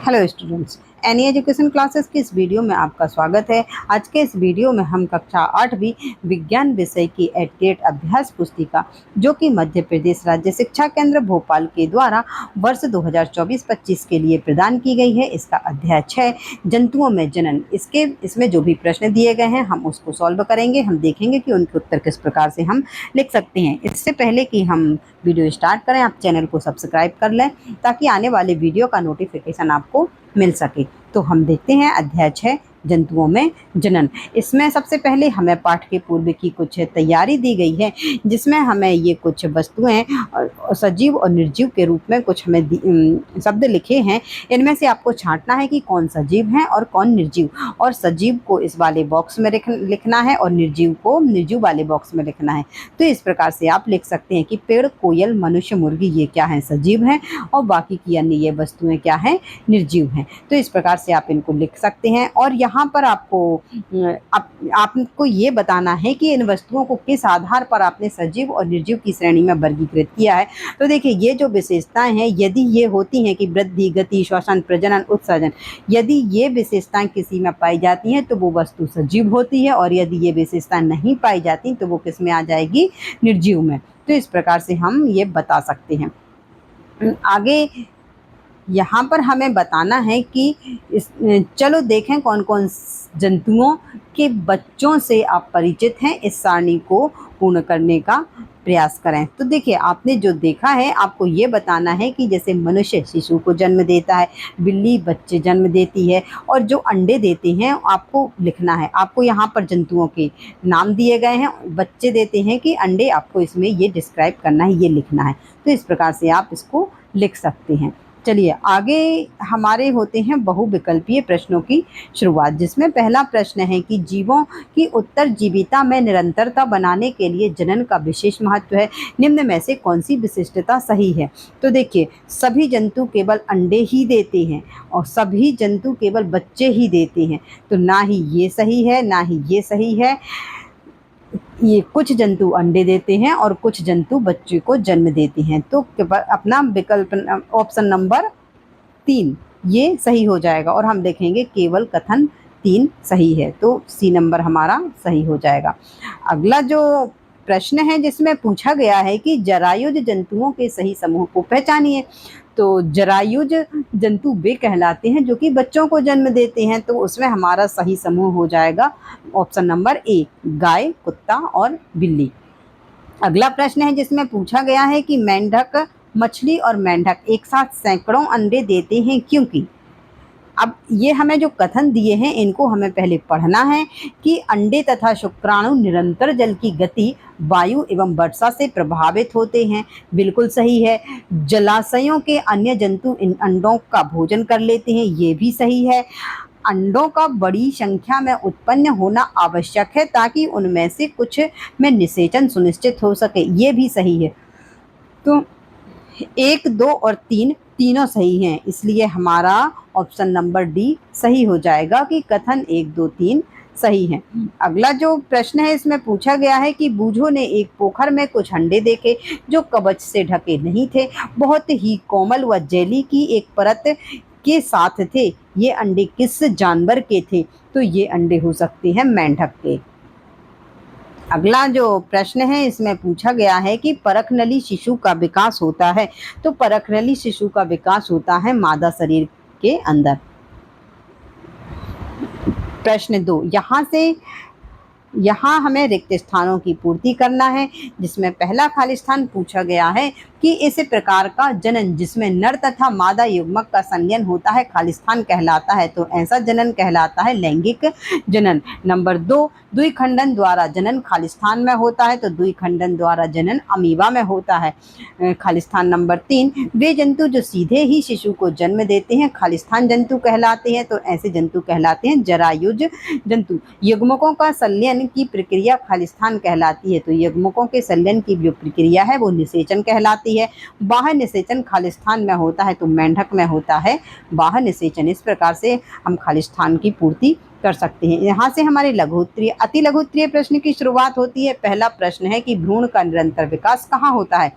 Hello students, any education classes की इस video में आपका स्वागत है। आज के इस वीडियो में हम कक्षा 8वीं विज्ञान विषय की एट अभ्यास पुस्तिका जो कि मध्य प्रदेश राज्य शिक्षा केंद्र भोपाल के द्वारा वर्ष 2024-25 के लिए प्रदान की गई है। इसका अध्याय 6 जंतुओं में जनन। इसमें जो भी प्रश्न दिए गए हैं हम उसको सॉल्व करेंगे। हम देखेंगे कि उनके उत्तर किस प्रकार से हम लिख सकते हैं। इससे पहले कि हम वीडियो स्टार्ट करें, आप चैनल को सब्सक्राइब कर लें ताकि आने वाले वीडियो का नोटिफिकेशन आपको मिल सके। तो हम देखते हैं अध्याय 6 जंतुओं में जनन। इसमें सबसे पहले हमें पाठ के पूर्व की कुछ तैयारी दी गई है, जिसमें हमें ये कुछ वस्तुएं सजीव और निर्जीव के रूप में कुछ हमें शब्द लिखे हैं। इनमें से आपको छांटना है कि कौन सजीव है और कौन निर्जीव, और सजीव को इस वाले बॉक्स में लिखना है और निर्जीव को निर्जीव वाले बॉक्स में लिखना है। तो इस प्रकार से आप लिख सकते हैं कि पेड़, कोयल, मनुष्य, मुर्गी ये क्या है, सजीव हैं, और बाकी की अन्य ये वस्तुएं क्या हैं, निर्जीव हैं। तो इस प्रकार से आप इनको लिख सकते हैं। और यहाँ पर आपको ये बताना है कि इन वस्तुओं को किस आधार पर आपने सजीव और निर्जीव की श्रेणी में वर्गीकृत किया है। तो देखिए, ये जो विशेषताएं हैं, यदि ये होती हैं कि वृद्धि, गति, श्वसन, प्रजनन, उत्सर्जन, यदि ये विशेषताएं किसी में पाई जाती हैं तो वो वस्तु सजीव होती है, और यदि ये विशेषताएं नहीं पाई जाती तो वो किस में आ जाएगी, निर्जीव में। तो इस प्रकार से हम ये बता सकते हैं। आगे यहाँ पर हमें बताना है कि चलो देखें कौन कौन जंतुओं के बच्चों से आप परिचित हैं। इस सारणी को पूर्ण करने का प्रयास करें। तो देखिए, आपने जो देखा है आपको ये बताना है कि जैसे मनुष्य शिशु को जन्म देता है, बिल्ली बच्चे जन्म देती है, और जो अंडे देते हैं आपको लिखना है। आपको यहाँ पर जंतुओं के नाम दिए गए हैं, बच्चे देते हैं कि अंडे, आपको इसमें ये डिस्क्राइब करना है, ये लिखना है। तो इस प्रकार से आप इसको लिख सकते हैं। चलिए आगे हमारे होते हैं बहुविकल्पीय प्रश्नों की शुरुआत, जिसमें पहला प्रश्न है कि जीवों की उत्तरजीविता में निरंतरता बनाने के लिए जनन का विशेष महत्व है। निम्न में से कौन सी विशिष्टता सही है? तो देखिए, सभी जंतु केवल अंडे ही देते हैं और सभी जंतु केवल बच्चे ही देते हैं। तो ना ही ये सही है, ना ही ये सही है। ये कुछ जंतु अंडे देते हैं और कुछ जंतु बच्चे को जन्म देते हैं। तो अपना विकल्प ऑप्शन नंबर 3 ये सही हो जाएगा, और हम देखेंगे केवल कथन 3 सही है। तो सी नंबर हमारा सही हो जाएगा। अगला जो प्रश्न है जिसमें पूछा गया है कि जरायुज जंतुओं के सही समूह को पहचानिए। तो जरायुज जंतु वे कहलाते हैं जो कि बच्चों को जन्म देते हैं। तो उसमें हमारा सही समूह हो जाएगा ऑप्शन नंबर ए, गाय, कुत्ता और बिल्ली। अगला प्रश्न है जिसमें पूछा गया है कि मेंढक, मछली और मेंढक एक साथ सैकड़ों अंडे देते हैं क्योंकि। अब ये हमें जो कथन दिए हैं इनको हमें पहले पढ़ना है कि अंडे तथा शुक्राणु निरंतर जल की गति, वायु एवं वर्षा से प्रभावित होते हैं। बिल्कुल सही है। जलाशयों के अन्य जंतु इन अंडों का भोजन कर लेते हैं, ये भी सही है। अंडों का बड़ी संख्या में उत्पन्न होना आवश्यक है ताकि उनमें से कुछ में निषेचन सुनिश्चित हो सके, ये भी सही है। तो 1, 2 और 3 तीनों सही हैं, इसलिए हमारा ऑप्शन नंबर डी सही हो जाएगा कि कथन 1, 2, 3 सही है। अगला जो प्रश्न है इसमें पूछा गया है कि बूझों ने एक पोखर में कुछ अंडे देखे जो कवच से ढके नहीं थे, बहुत ही कोमल व जेली की एक परत के साथ थे। ये अंडे किस जानवर के थे? तो ये अंडे हो सकते हैं मेंढक के। अगला जो प्रश्न है इसमें पूछा गया है कि परखनली शिशु का विकास होता है। तो परखनली शिशु का विकास होता है मादा शरीर के अंदर। प्रश्न 2, यहाँ हमें रिक्त स्थानों की पूर्ति करना है, जिसमें पहला खाली स्थान पूछा गया है कि इस प्रकार का जनन जिसमें नर तथा मादा युग्मक का संलयन होता है खाली स्थान कहलाता है। तो ऐसा जनन कहलाता है लैंगिक जनन। नंबर 2, द्विखंडन द्वारा जनन खाली स्थान में होता है। तो द्विखंडन द्वारा जनन अमीबा में होता है। खाली स्थान नंबर 3, वे जंतु जो सीधे ही शिशु को जन्म देते हैं खाली स्थान जंतु कहलाते हैं। तो ऐसे जंतु कहलाते हैं जरायुज जंतु। युग्मकों का संलयन की प्रक्रिया खाली स्थान कहलाती है। तो युग्मकों के संलयन की जो प्रक्रिया है वो निषेचन कहलाती है। बाह्य निषेचन खाली स्थान में होता है, तो मेंढक में होता है बाह्य निषेचन। इस प्रकार से हम खाली स्थान की पूर्ति कर सकते हैं। यहाँ से हमारे लघुत्तरीय, अति लघुत्तरीय प्रश्न की शुरुआत होती है। पहला प्रश्न है कि भ्रूण का निरंतर विकास कहाँ होता है?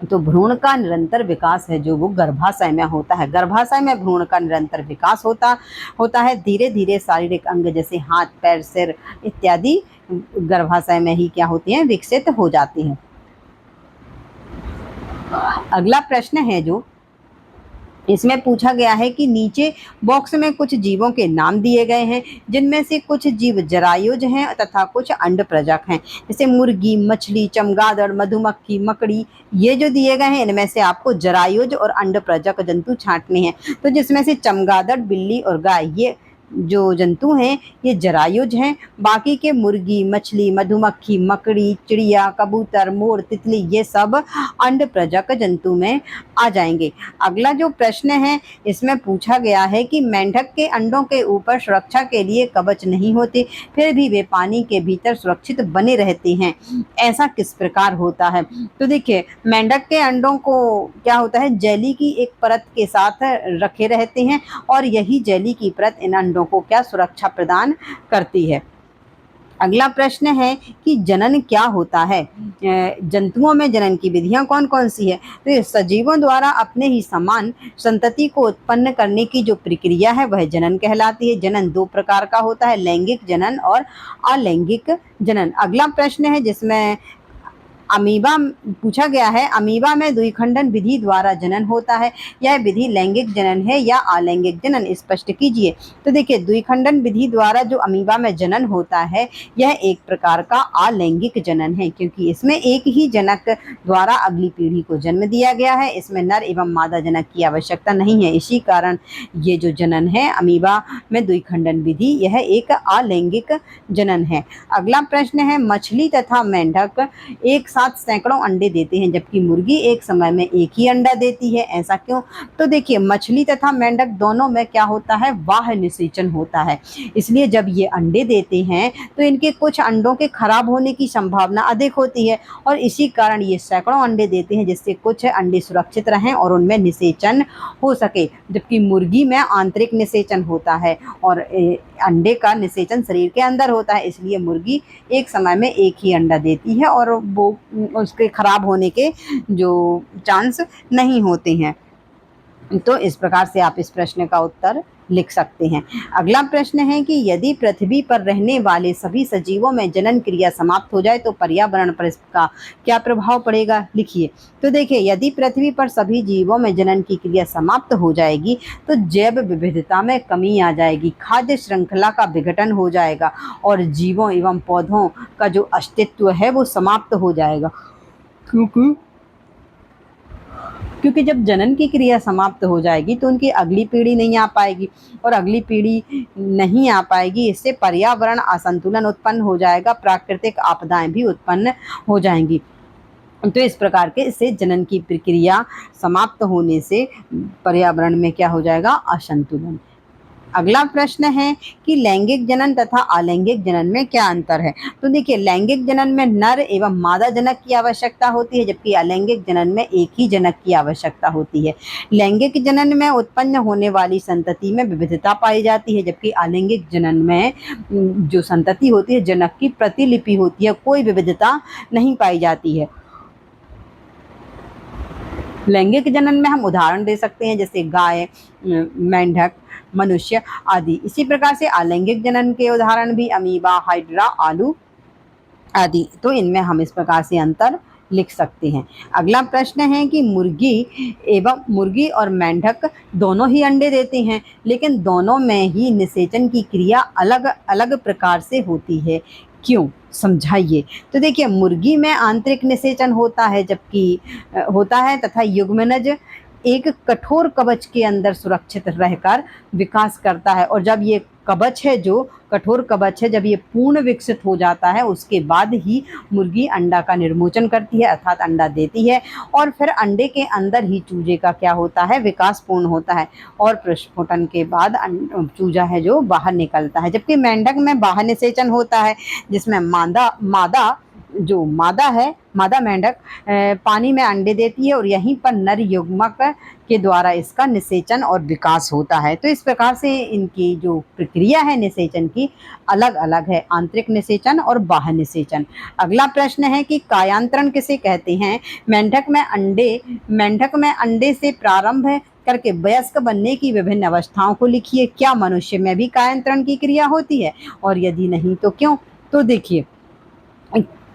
तो भ्रूण का निरंतर विकास है जो वो गर्भाशय में होता है। गर्भाशय में भ्रूण का निरंतर विकास होता है। धीरे धीरे शारीरिक अंग जैसे हाथ, पैर, सिर इत्यादि गर्भाशय में ही क्या होते हैं, विकसित हो जाते हैं। अगला प्रश्न है जो इसमें पूछा गया है कि नीचे बॉक्स में कुछ जीवों के नाम दिए गए हैं, जिनमें से कुछ जीव जरायुज हैं तथा कुछ अंडप्रजक हैं। जैसे मुर्गी, मछली, चमगादड़, मधुमक्खी, मकड़ी, ये जो दिए गए हैं इनमें से आपको जरायुज और अंडप्रजक जंतु छांटने हैं। तो जिसमें से चमगादड़, बिल्ली और गाय, ये जो जंतु हैं ये जरायुज हैं। बाकी के मुर्गी, मछली, मधुमक्खी, मकड़ी, चिड़िया, कबूतर, मोर, तितली, ये सब अंडप्रजक जंतु में आ जाएंगे। अगला जो प्रश्न है इसमें पूछा गया है कि मेंढक के अंडों के ऊपर सुरक्षा के लिए कवच नहीं होते, फिर भी वे पानी के भीतर सुरक्षित बने रहते हैं, ऐसा किस प्रकार होता है? तो देखिए, मेंढक के अंडों को क्या होता है, जेली की एक परत के साथ रखे रहते हैं और यही जेली की परत इन अंडों को क्या सुरक्षा प्रदान करती है। अगला प्रश्न है कि जनन क्या होता है? जंतुओं में जनन की विधियां कौन कौन सी है? तो ये सजीवों द्वारा अपने ही समान संतति को उत्पन्न करने की जो प्रक्रिया है वह जनन कहलाती है। जनन दो प्रकार का होता है, लैंगिक जनन और अलैंगिक जनन। अगला प्रश्न है जिसमें अमीबा पूछा गया है, अमीबा में द्विखंडन विधि द्वारा जनन होता है, यह विधि लैंगिक जनन है या अलैंगिक जनन, स्पष्ट कीजिए। तो देखिए, द्विखंडन विधि द्वारा जो अमीबा में जनन होता है यह एक प्रकार का अलैंगिक जनन है, क्योंकि इसमें एक ही जनक द्वारा अगली पीढ़ी को जन्म दिया गया है। इसमें नर एवं मादा जनक की आवश्यकता नहीं है, इसी कारण ये जो जनन है अमीबा में द्विखंडन विधि, यह एक अलैंगिक जनन है। अगला प्रश्न है, मछली तथा मेंढक एक साथ सैकड़ों अंडे देते हैं जबकि मुर्गी एक समय में एक ही अंडा देती है, ऐसा क्यों? तो देखिए, मछली तथा मेंढक दोनों में क्या होता है, बाह्य निषेचन होता है, इसलिए जब ये अंडे देते हैं तो इनके कुछ अंडों के खराब होने की संभावना अधिक होती है और इसी कारण ये सैकड़ों अंडे देते हैं जिससे कुछ अंडे सुरक्षित रहें और उनमें निषेचन हो सके। जबकि मुर्गी में आंतरिक निषेचन होता है और अंडे का निषेचन शरीर के अंदर होता है, इसलिए मुर्गी एक समय में एक ही अंडा देती है और वो उसके खराब होने के जो चांस नहीं होते हैं। तो इस प्रकार से आप इस प्रश्न का उत्तर लिख सकते हैं। अगला प्रश्न है कि यदि पृथ्वी पर रहने वाले सभी सजीवों में जनन क्रिया समाप्त हो जाए तो पर्यावरण पर इसका क्या प्रभाव पड़ेगा? लिखिए। तो देखिए, यदि पृथ्वी पर सभी जीवों में जनन की क्रिया समाप्त हो जाएगी तो जैव विविधता में कमी आ जाएगी, खाद्य श्रृंखला का विघटन हो जाएगा और जीवों एवं पौधों का जो अस्तित्व है वो समाप्त हो जाएगा। क्योंकि जब जनन की क्रिया समाप्त हो जाएगी तो उनकी अगली पीढ़ी नहीं आ पाएगी और अगली पीढ़ी नहीं आ पाएगी, इससे पर्यावरण असंतुलन उत्पन्न हो जाएगा, प्राकृतिक आपदाएं भी उत्पन्न हो जाएंगी। तो इस प्रकार के इससे जनन की प्रक्रिया समाप्त होने से पर्यावरण में क्या हो जाएगा, असंतुलन। अगला प्रश्न है कि लैंगिक जनन तथा अलैंगिक जनन में क्या अंतर है? तो देखिए, लैंगिक जनन में नर एवं मादा जनक की आवश्यकता होती है जबकि अलैंगिक जनन में एक ही जनक की आवश्यकता होती है। लैंगिक जनन में उत्पन्न होने वाली संतति में विविधता पाई जाती है जबकि अलैंगिक जनन में जो संतति होती है जनक की प्रतिलिपि होती है, कोई विविधता नहीं पाई जाती है। लैंगिक जनन में हम उदाहरण दे सकते हैं जैसे गाय, मेंढक, मनुष्य आदि। इसी प्रकार से अलैंगिक जनन के उदाहरण भी अमीबा, हाइड्रा, आलू आदि। तो इनमें हम इस प्रकार से अंतर लिख सकते हैं। अगला प्रश्न है कि मुर्गी और मेंढक दोनों ही अंडे देते हैं लेकिन दोनों में ही निषेचन की क्रिया अलग अलग प्रकार से होती है, क्यों? समझाइए। तो देखिए, मुर्गी में आंतरिक निषेचन होता है तथा युग्मनज एक कठोर कवच के अंदर सुरक्षित रहकर विकास करता है और जब ये कवच है, जो कठोर कवच है, जब ये पूर्ण विकसित हो जाता है उसके बाद ही मुर्गी अंडा का निर्मोचन करती है अर्थात अंडा देती है और फिर अंडे के अंदर ही चूजे का क्या होता है, विकास पूर्ण होता है और प्रस्फुटन के बाद चूजा है जो बाहर निकलता है। जबकि मेंढक में बाहर निषेचन होता है जिसमें मादा मेंढक पानी में अंडे देती है और यहीं पर नर युग्मक के द्वारा इसका निषेचन और विकास होता है। तो इस प्रकार से इनकी जो प्रक्रिया है निषेचन की अलग अलग है, आंतरिक निषेचन और बाह्य निषेचन। अगला प्रश्न है कि कायांतरण किसे कहते हैं? मेंढक में अंडे से प्रारंभ करके वयस्क बनने की विभिन्न अवस्थाओं को लिखिए। क्या मनुष्य में भी कायांतरण की क्रिया होती है और यदि नहीं तो क्यों? तो देखिए,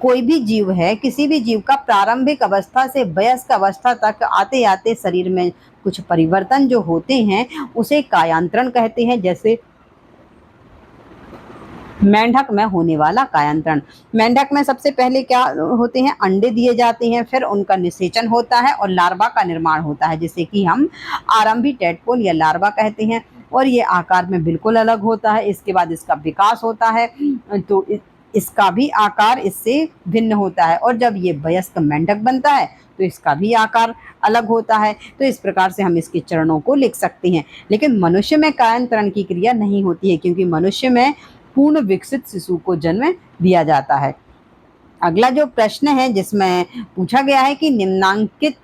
कोई भी जीव है, किसी भी जीव का प्रारंभिक अवस्था से वयस्क अवस्था तक आते आते शरीर में कुछ परिवर्तन जो होते हैं उसे कायांतरण कहते हैं। जैसे मेंढक में होने वाला कायांतरण। मेंढक में सबसे पहले क्या होते हैं? अंडे दिए जाते हैं, फिर उनका निषेचन होता है और लार्वा का निर्माण होता है, जिसे कि हम आरंभी टेडपोल या लार्वा कहते हैं। और ये आकार में बिल्कुल अलग होता है। इसके बाद इसका विकास होता है, तो इसका भी आकार इससे भिन्न होता है। और जब ये वयस्क मेंढक बनता है तो इसका भी आकार अलग होता है। तो इस प्रकार से हम इसके चरणों को लिख सकते हैं। लेकिन मनुष्य में कायांतरण की क्रिया नहीं होती है, क्योंकि मनुष्य में पूर्ण विकसित शिशु को जन्म दिया जाता है। अगला जो प्रश्न है जिसमें पूछा गया है कि निम्नांकित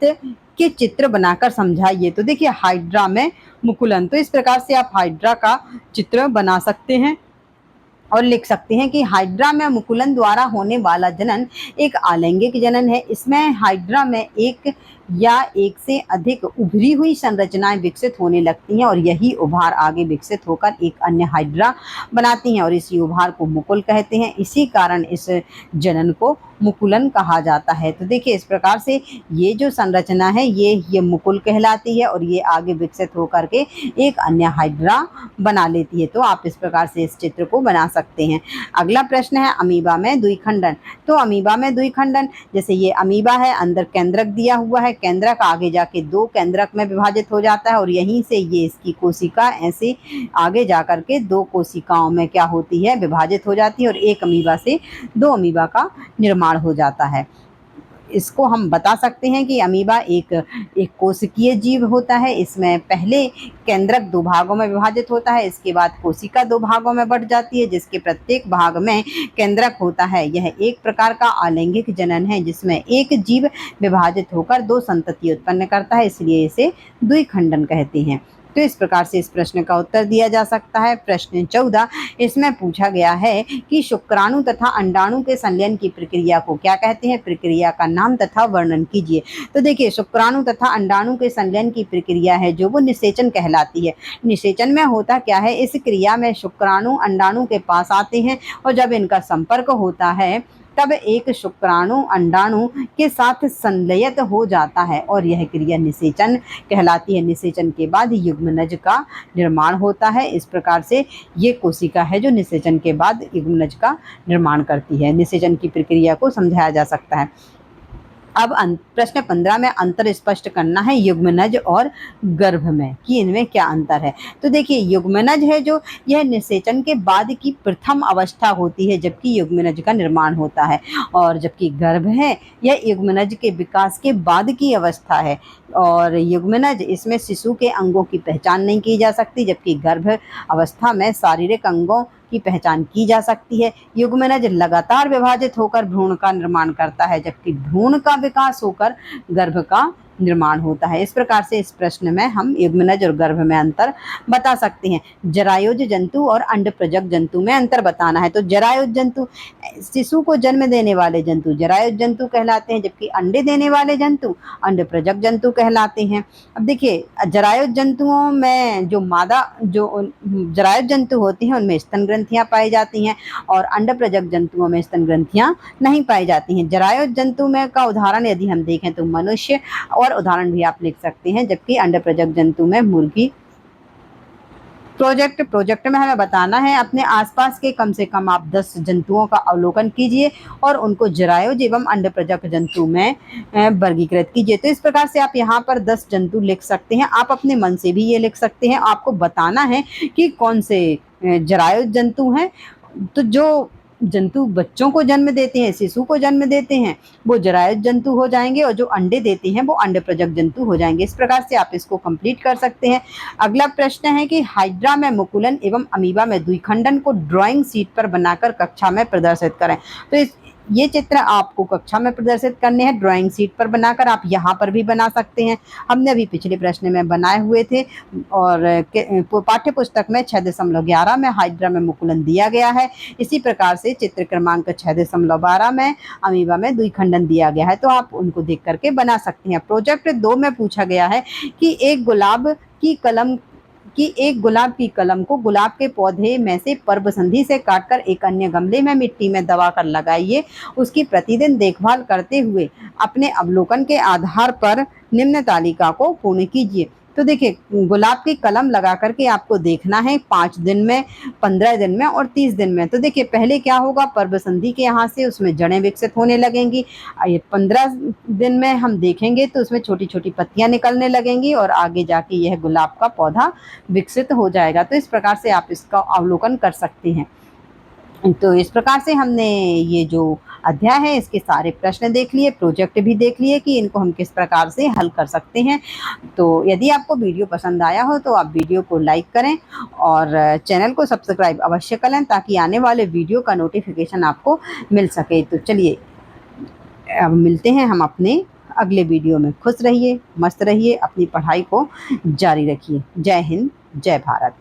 के चित्र बनाकर समझाइए। तो देखिए, हाइड्रा में मुकुलन, तो इस प्रकार से आप हाइड्रा का चित्र बना सकते हैं और लिख सकते हैं कि हाइड्रा में मुकुलन द्वारा होने वाला जनन एक आलैंगिक जनन है। इसमें हाइड्रा में एक या एक से अधिक उभरी हुई संरचनाएं विकसित होने लगती हैं और यही उभार आगे विकसित होकर एक अन्य हाइड्रा बनाती हैं और इसी उभार को मुकुल कहते हैं। इसी कारण इस जनन को मुकुलन कहा जाता है। तो देखिए, इस प्रकार से ये जो संरचना है ये मुकुल कहलाती है और ये आगे विकसित होकर के एक अन्य हाइड्रा बना लेती है। तो आप इस प्रकार से इस चित्र को बना सकते हैं। अगला प्रश्न है अमीबा में द्विखंडन। तो अमीबा में द्विखंडन, जैसे ये अमीबा है, अंदर केंद्रक दिया हुआ है, केंद्रक आगे जाके दो केंद्रक में विभाजित हो जाता है और यहीं से ये इसकी कोशिका ऐसे आगे जाकर के दो कोशिकाओं में क्या होती है? विभाजित हो जाती है और एक अमीबा से दो अमीबा का निर्माण हो जाता है। इसको हम बता सकते हैं कि अमीबा एक कोशिकीय जीव होता है। इसमें पहले केंद्रक दो भागों में विभाजित होता है, इसके बाद कोशिका दो भागों में बंट जाती है, जिसके प्रत्येक भाग में केंद्रक होता है। यह एक प्रकार का आलैंगिक जनन है जिसमें एक जीव विभाजित होकर दो संतति उत्पन्न करता है, इसलिए इसे द्विखंडन कहते हैं। तो इस प्रकार से इस प्रश्न का उत्तर दिया जा सकता है। प्रश्न 14, इसमें पूछा गया है कि शुक्राणु तथा अंडाणु के संलयन की प्रक्रिया को क्या कहते हैं? प्रक्रिया का नाम तथा वर्णन कीजिए। तो देखिए, शुक्राणु तथा अंडाणु के संलयन की प्रक्रिया है जो वो निषेचन कहलाती है। निषेचन में होता क्या है? इस क्रिया में शुक्राणु अंडाणु के पास आते हैं और जब इनका संपर्क होता है तब एक शुक्राणु अंडाणु के साथ संलयित हो जाता है और यह क्रिया निषेचन कहलाती है। निषेचन के बाद युग्मनज का निर्माण होता है। इस प्रकार से ये कोशिका है जो निषेचन के बाद युग्मनज का निर्माण करती है। निषेचन की प्रक्रिया को समझाया जा सकता है। अब प्रश्न 15 में अंतर स्पष्ट करना है युग्मनज और गर्भ में कि इनमें क्या अंतर है। तो देखिए, युग्मनज है जो यह निषेचन के बाद की प्रथम अवस्था होती है, जबकि युग्मनज का निर्माण होता है। और जबकि गर्भ है यह युग्मनज के विकास के बाद की अवस्था है। और युग्मनज, इसमें शिशु के अंगों की पहचान नहीं की जा सकती, जबकि गर्भ अवस्था में शारीरिक अंगों की पहचान की जा सकती है। युग्मनज लगातार विभाजित होकर भ्रूण का निर्माण करता है, जबकि भ्रूण का विकास होकर गर्भ का निर्माण होता है। इस प्रकार से इस प्रश्न में हम युग्मनज और गर्भ में अंतर बता सकते हैं। जरायुज जंतु और अंडप्रजक जंतु में अंतर बताना है। तो जरायुज जंतु शिशु को जन्म देने वाले जंतु जरायुज जंतु कहलाते हैं, जबकि अंडे देने वाले जंतु अंडप्रजक जंतु कहलाते हैं। अब देखिए, जरायुज जंतुओं में जो जरायुज जंतु होती हैं उनमें स्तन ग्रंथियां पाई जाती हैं और अंडप्रजक जंतुओं में स्तन ग्रंथियां नहीं पाई जाती हैं। जरायुज जंतु में का उदाहरण यदि हम देखें तो मनुष्य और उदाहरण भी आप लिख सकते हैं, जबकि अंडप्रजक जंतु में मुर्गी। प्रोजेक्ट में हमें बताना है अपने आसपास के कम से कम आप 10 जंतुओं का अवलोकन कीजिए और उनको जरायुज एवं अंडप्रजक जंतु में वर्गीकृत कीजिए। तो इस प्रकार से आप यहाँ पर 10 जंतु लिख सकते हैं। आप अपने मन से भी ये लिख सकते हैं। आपको बताना है कि कौन से जरायुज जंतु हैं। तो जो जंतु बच्चों को जन्म देते हैं, शिशु को जन्म देते हैं, वो जरायुज जंतु हो जाएंगे और जो अंडे देते हैं वो अंडप्रजक जंतु हो जाएंगे। इस प्रकार से आप इसको कंप्लीट कर सकते हैं। अगला प्रश्न है कि हाइड्रा में मुकुलन एवं अमीबा में द्विखंडन को ड्राइंग शीट पर बनाकर कक्षा में प्रदर्शित करें। तो ये चित्र आपको कक्षा में प्रदर्शित करने हैं, ड्राइंग शीट पर बनाकर आप यहाँ पर भी बना सकते हैं। हमने अभी पिछले प्रश्न में बनाए हुए थे और पाठ्य पुस्तक में 6.11 में हाइड्रा में मुकुलन दिया गया है। इसी प्रकार से चित्र क्रमांक 6.12 में अमीबा में द्विखंडन दिया गया है, तो आप उनको देख करके बना सकते हैं। प्रोजेक्ट 2 में पूछा गया है कि एक गुलाब की कलम को गुलाब के पौधे में से पर्वसंधि से काटकर एक अन्य गमले में मिट्टी में दबाकर लगाइए। उसकी प्रतिदिन देखभाल करते हुए अपने अवलोकन के आधार पर निम्न तालिका को पूर्ण कीजिए। तो देखिए, गुलाब की कलम लगा करके आपको देखना है 5 दिन में, 15 दिन में और 30 दिन में। तो देखिए, पहले क्या होगा, पर्वसंधि के यहाँ से उसमें जड़ें विकसित होने लगेंगी। ये 15 दिन में हम देखेंगे तो उसमें छोटी-छोटी पत्तियाँ निकलने लगेंगी और आगे जाके यह गुलाब का पौधा विकसित हो जाएगा। तो इस प्रकार से आप इसका अवलोकन कर सकते हैं। तो इस प्रकार से हमने ये जो अध्याय है इसके सारे प्रश्न देख लिए, प्रोजेक्ट भी देख लिए कि इनको हम किस प्रकार से हल कर सकते हैं। तो यदि आपको वीडियो पसंद आया हो तो आप वीडियो को लाइक करें और चैनल को सब्सक्राइब अवश्य करें ताकि आने वाले वीडियो का नोटिफिकेशन आपको मिल सके। तो चलिए, अब मिलते हैं हम अपने अगले वीडियो में। खुश रहिए, मस्त रहिए, अपनी पढ़ाई को जारी रखिए। जय हिंद, जय भारत।